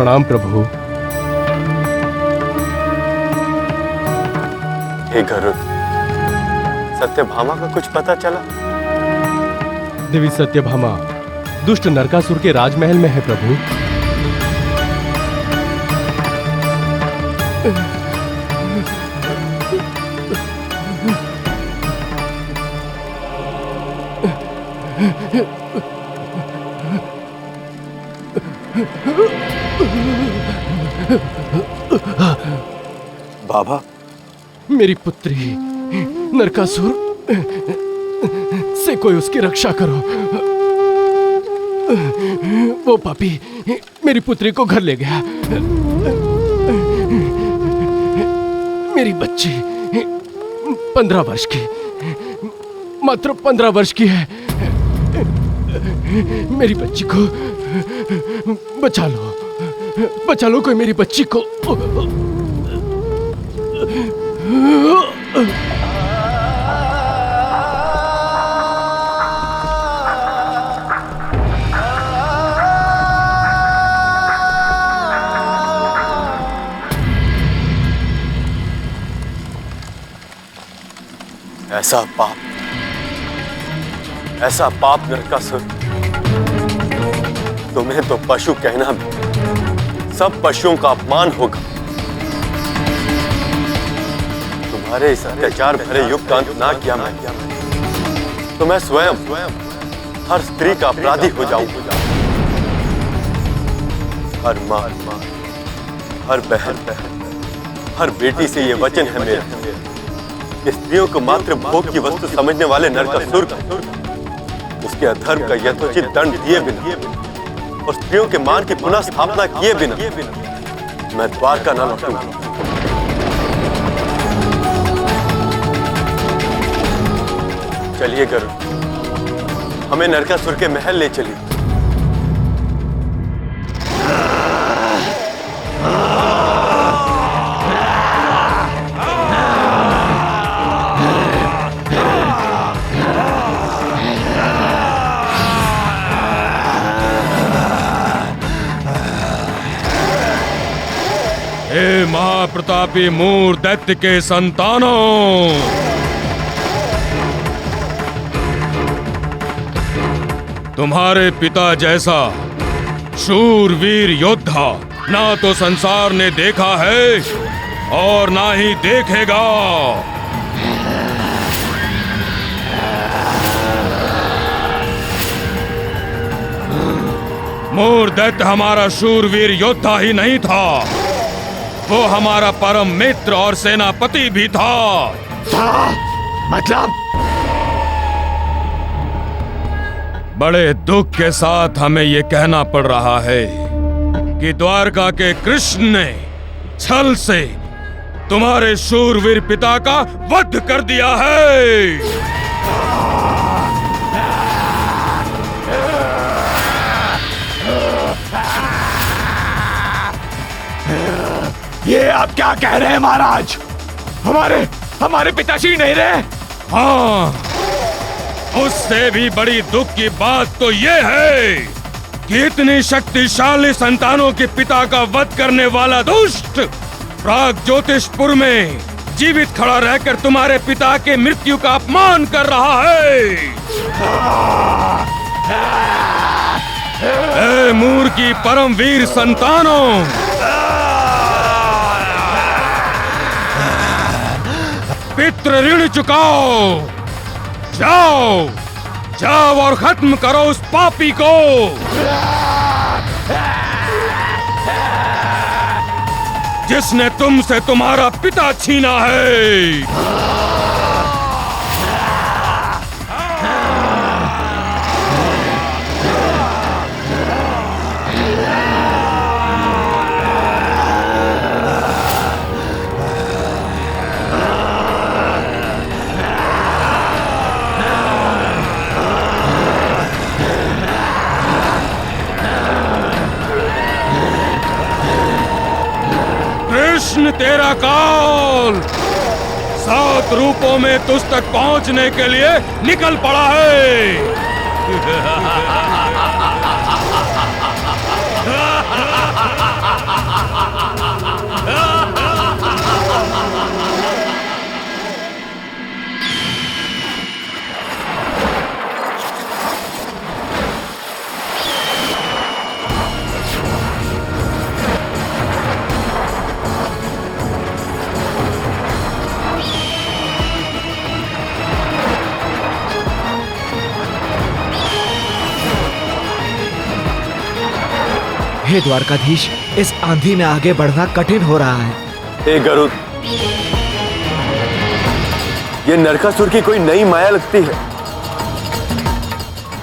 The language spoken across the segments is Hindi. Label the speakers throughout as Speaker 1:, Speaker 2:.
Speaker 1: प्रणाम प्रभु।
Speaker 2: हे गरुड़, सत्यभामा का कुछ पता चला?
Speaker 1: देवी सत्यभामा दुष्ट नरकासुर के राजमहल में है प्रभु।
Speaker 2: बाबा,
Speaker 1: मेरी पुत्री नरकासुर से कोई उसकी रक्षा करो। वो पापी मेरी पुत्री को घर ले गया। मेरी बच्ची 15 वर्ष की, मात्र 15 वर्ष की है। मेरी बच्ची को बचा लो, बचा लो कोई मेरी बच्ची को।
Speaker 2: ऐसा पाप नरकासुर, तुम्हें तो पशु कहना भी सब पशुओं का अपमान होगा। तुम्हारे इस अत्याचार भरे युग का अंत ना किया मैं, तो मैं स्वयं हर स्त्री का अपराधी हो जाऊंगा। हर मां, हर बहन, हर बेटी से ये वचन है मेरा, स्त्रियों को मात्र भोग की वस्तु समझने वाले नरकासुर को उसके अधर्म का यथोचित दंड दिए बिना और स्त्रियों के मान की पुनः स्थापना किए बिना मैं द्वारका न लौटूंगा। चलिए गरुड़, हमें नरकासुर के महल ले चलिए।
Speaker 3: हे महाप्रतापी मूर दैत्य के संतानों, तुम्हारे पिता जैसा शूरवीर योद्धा ना तो संसार ने देखा है और ना ही देखेगा। मूर दैत्य हमारा शूरवीर योद्धा ही नहीं था, वो हमारा परम मित्र और सेनापति भी था।
Speaker 4: मतलब?
Speaker 3: बड़े दुख के साथ हमें ये कहना पड़ रहा है कि द्वारका के कृष्ण ने छल से तुम्हारे शूरवीर पिता का वध कर दिया है।
Speaker 4: ये आप क्या कह रहे हैं महाराज? हमारे पिताश्री नहीं रहे?
Speaker 3: हाँ, उससे भी बड़ी दुख की बात तो ये है कि इतनी शक्तिशाली संतानों के पिता का वध करने वाला दुष्ट प्राग ज्योतिषपुर में जीवित खड़ा रहकर तुम्हारे पिता के मृत्यु का अपमान कर रहा है। ए मूर की परम वीर संतानों, पितृ ऋण चुकाओ। जाओ जाओ और खत्म करो उस पापी को। जिसने तुमसे तुम्हारा पिता छीना है। कृष्ण, तेरा काल 7 रूपों में तुझ तक पहुंचने के लिए निकल पड़ा है।
Speaker 4: हे द्वारकाधीश, इस आंधी में आगे बढ़ना कठिन हो रहा है।
Speaker 2: हे गरुड़, ये नरकासुर की कोई नई माया लगती है।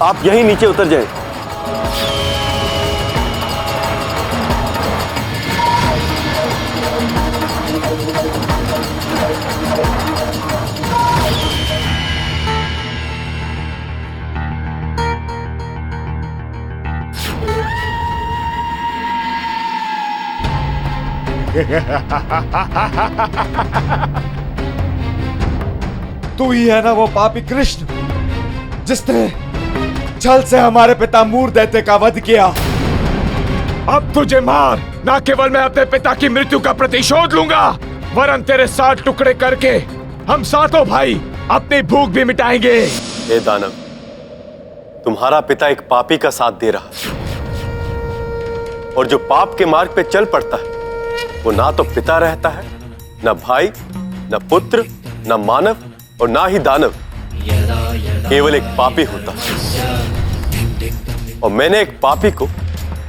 Speaker 2: आप यहीं नीचे उतर जाएं।
Speaker 5: तू ही है ना वो पापी कृष्ण जिसने छल से हमारे पिता मूर दैत्य का वध किया।
Speaker 4: अब तुझे मार, ना केवल मैं अपने पिता की मृत्यु का प्रतिशोध लूंगा, वरन तेरे 7 टुकड़े करके हम सातों भाई अपनी भूख भी मिटाएंगे।
Speaker 2: हे दानव, तुम्हारा पिता एक पापी का साथ दे रहा है, और जो पाप के मार्ग पे चल पड़ता है वो ना तो पिता रहता है, ना भाई, ना पुत्र, ना मानव और ना ही दानव, केवल एक पापी होता है। और मैंने एक पापी को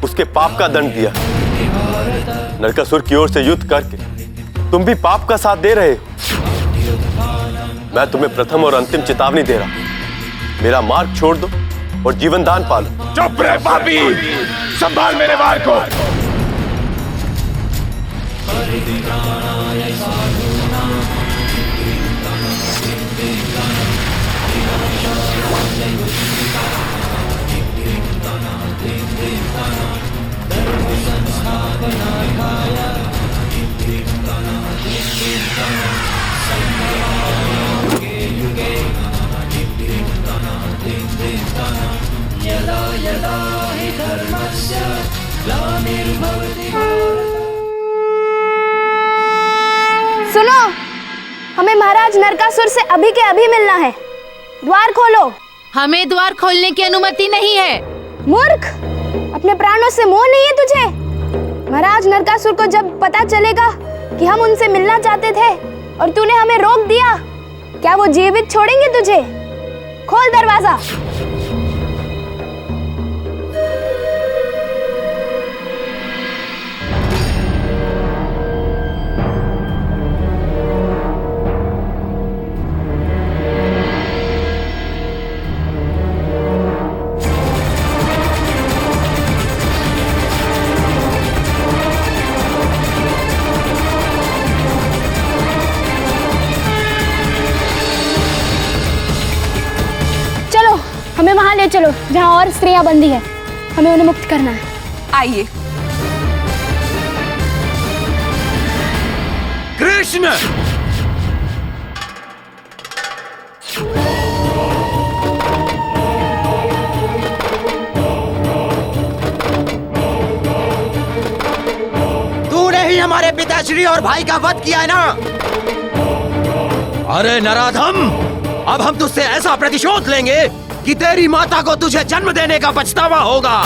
Speaker 2: उसके पाप का दंड दिया। नरकासुर की ओर से युद्ध करके तुम भी पाप का साथ दे रहे हो। मैं तुम्हें प्रथम और अंतिम चेतावनी दे रहा हूं, मेरा मार्ग छोड़ दो और जीवन दान पालो।
Speaker 4: चुप रहे पापी, संभाल मेरे वार को।
Speaker 6: सुनो, हमें महाराज नरकासुर से अभी के अभी मिलना है। द्वार खोलो।
Speaker 7: हमें द्वार खोलने की अनुमति नहीं है।
Speaker 6: मूर्ख, अपने प्राणों से मोह नहीं है तुझे? महाराज नरकासुर को जब पता चलेगा कि हम उनसे मिलना चाहते थे और तूने हमें रोक दिया, क्या वो जीवित छोड़ेंगे तुझे? खोल दरवाजा। हमें वहां ले चलो जहां और स्त्रियां बंदी है। हमें उन्हें मुक्त करना है।
Speaker 7: आइए।
Speaker 4: कृष्ण,
Speaker 8: तूने ही हमारे पिताश्री और भाई का वध किया है ना? अरे नराधम, अब हम तुझसे ऐसा प्रतिशोध लेंगे कि तेरी माता को तुझे जन्म देने का पछतावा होगा।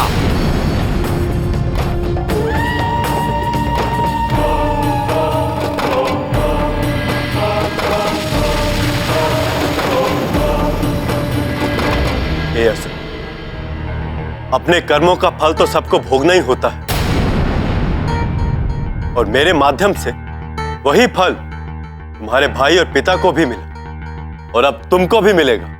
Speaker 2: हे असुर, अपने कर्मों का फल तो सबको भोगना ही होता है, और मेरे माध्यम से वही फल तुम्हारे भाई और पिता को भी मिला, और अब तुमको भी मिलेगा।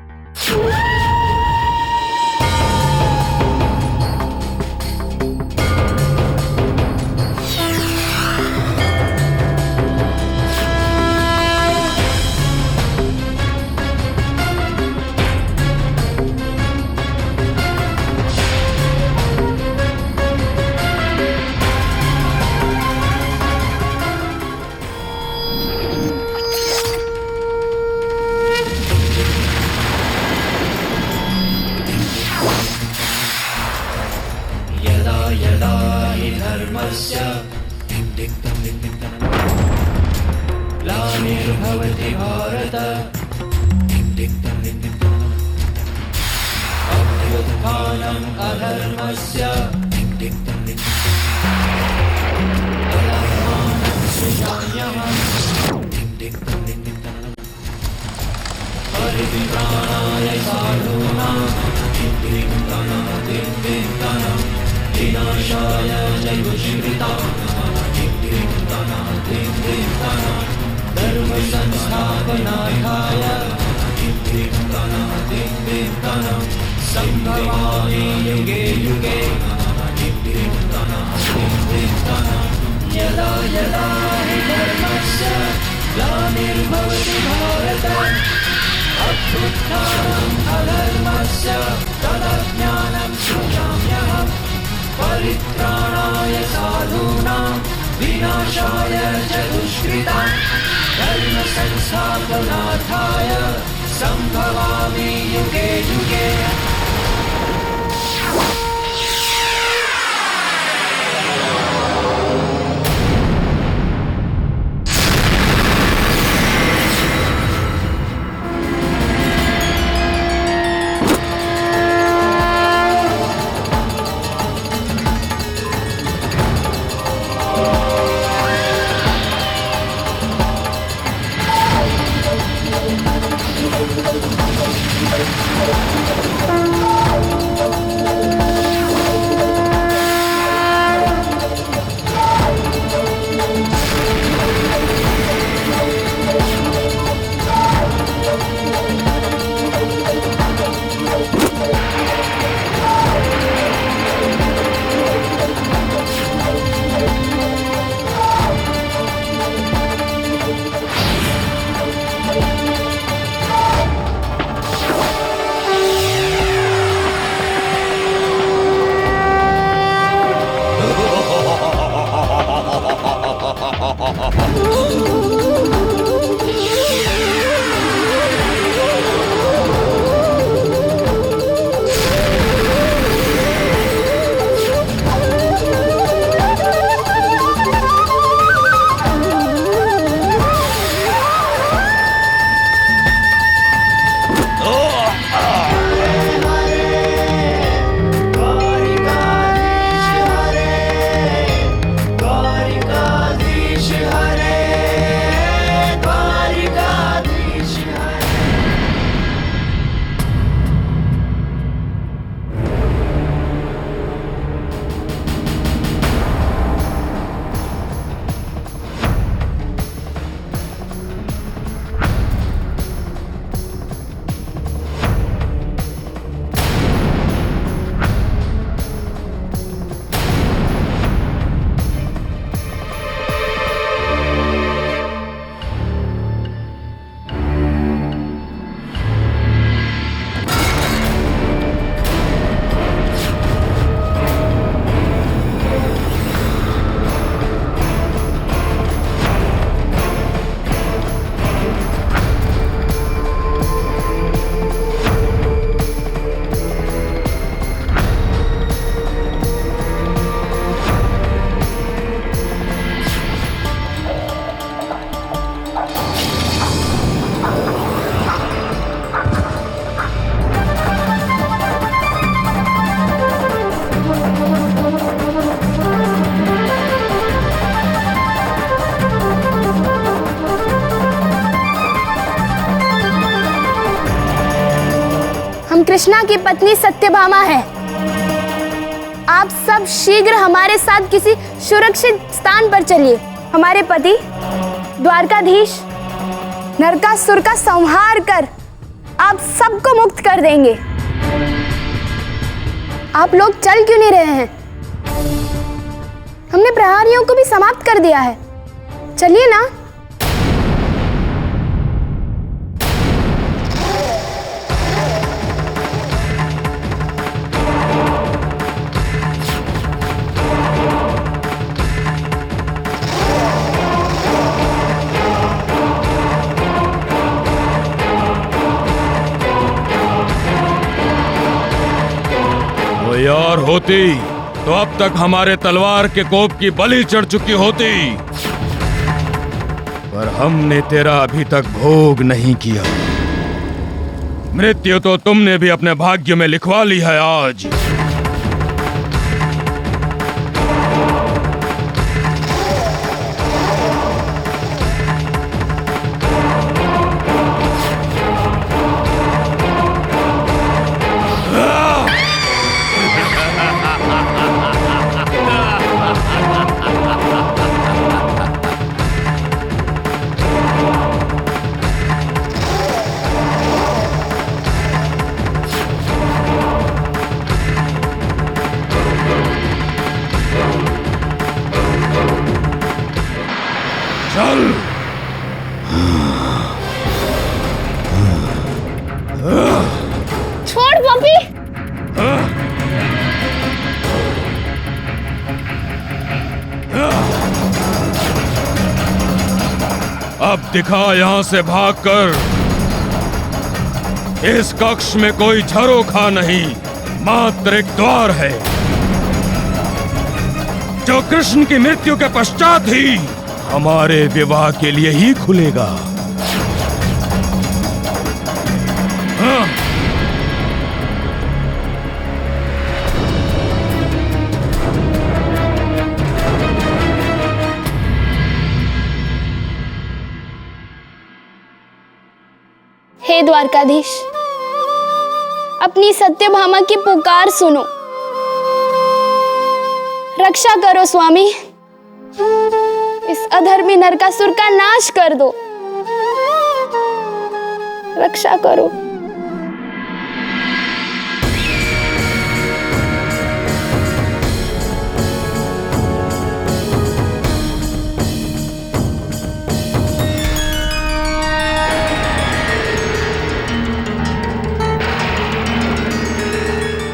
Speaker 6: कृष्णा की पत्नी सत्यभामा है। आप सब शीघ्र हमारे साथ किसी सुरक्षित स्थान पर चलिए। हमारे पति द्वारकाधीश नरकासुर का संहार कर आप सबको मुक्त कर देंगे। आप लोग चल क्यों नहीं रहे हैं? हमने प्रहरियों को भी समाप्त कर दिया है। चलिए ना।
Speaker 3: यार होती तो अब तक हमारे तलवार के कोप की बलि चढ़ चुकी होती, पर हमने तेरा अभी तक भोग नहीं किया। मृत्यु तो तुमने भी अपने भाग्य में लिखवा ली है आज। चल।
Speaker 6: छोड़ पपी।
Speaker 3: अब दिखा यहां से भागकर। इस कक्ष में कोई झरोखा नहीं, मात्र एक द्वार है जो कृष्ण की मृत्यु के पश्चात ही हमारे विवाह के लिए ही खुलेगा। हाँ।
Speaker 6: हे द्वारकाधीश, अपनी सत्यभामा की पुकार सुनो। रक्षा करो स्वामी, इस अधर्मी नरकासुर का नाश कर दो। रक्षा करो।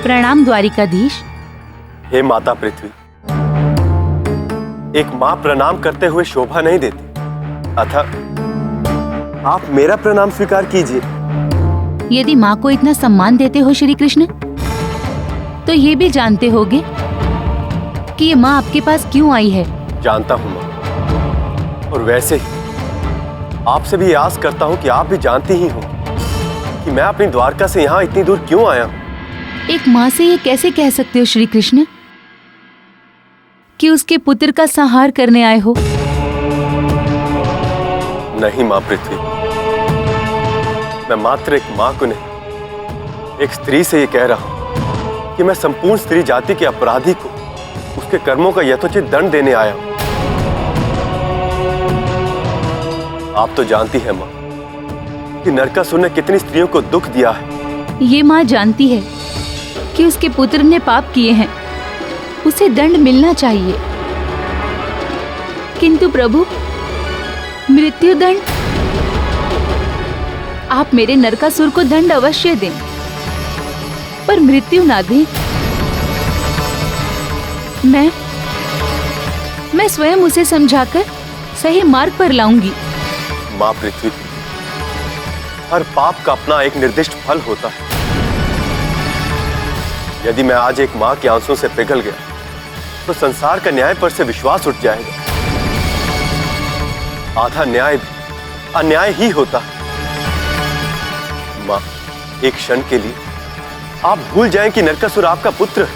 Speaker 7: प्रणाम द्वारिकाधीश।
Speaker 2: हे माता पृथ्वी, एक माँ प्रणाम करते हुए शोभा नहीं देती, अतः आप मेरा प्रणाम स्वीकार कीजिए।
Speaker 7: यदि माँ को इतना सम्मान देते हो श्री कृष्ण, तो ये भी जानते होगे कि ये माँ आपके पास क्यों आई है।
Speaker 2: जानता हूँ माँ, और वैसे ही आपसे भी आस करता हूँ कि आप भी जानती ही हो कि मैं अपनी द्वारका से यहाँ इतनी दूर क्यों आया हूँ।
Speaker 7: एक माँ से ये कैसे कह सकते हो श्री कृष्ण कि उसके पुत्र का संहार करने आए हो?
Speaker 2: नहीं माँ पृथ्वी, मैं मात्र एक माँ को नहीं, एक स्त्री से ये कह रहा हूँ कि मैं संपूर्ण स्त्री जाति के अपराधी को उसके कर्मों का यथोचित दंड देने आया हूँ। आप तो जानती हैं माँ कि नरकासुर ने कितनी स्त्रियों को दुख दिया है।
Speaker 7: ये माँ जानती है कि उसके पुत्र ने पाप किए हैं, उसे दंड मिलना चाहिए, किंतु प्रभु मृत्यु दंड, आप मेरे नरकासुर को दंड अवश्य दें, पर मृत्यु ना दें। मैं स्वयं उसे समझाकर सही मार्ग पर लाऊंगी।
Speaker 2: माँ पृथ्वी, हर पाप का अपना एक निर्दिष्ट फल होता है। यदि मैं आज एक माँ के आंसुओं से पिघल गया तो संसार का न्याय पर से विश्वास उठ जाएगा। आधा न्याय भी अन्याय ही होता है। माँ, एक क्षण के लिए आप भूल जाएं कि नरकासुर आपका पुत्र है,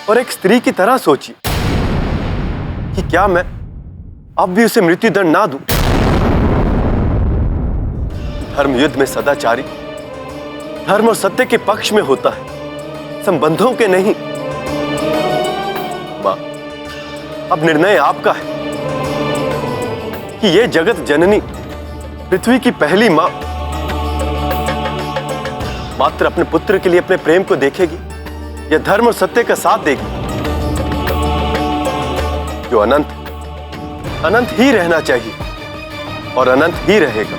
Speaker 2: और एक स्त्री की तरह सोचिए कि क्या मैं अब भी उसे मृत्युदंड ना दूं। धर्म युद्ध में सदाचारी धर्म और सत्य के पक्ष में होता है, संबंधों के नहीं। मां, अब निर्णय आपका है कि ये जगत जननी पृथ्वी की पहली मां मात्र अपने पुत्र के लिए अपने प्रेम को देखेगी या धर्म और सत्य का साथ देगी, जो अनंत अनंत ही रहना चाहिए और अनंत ही रहेगा।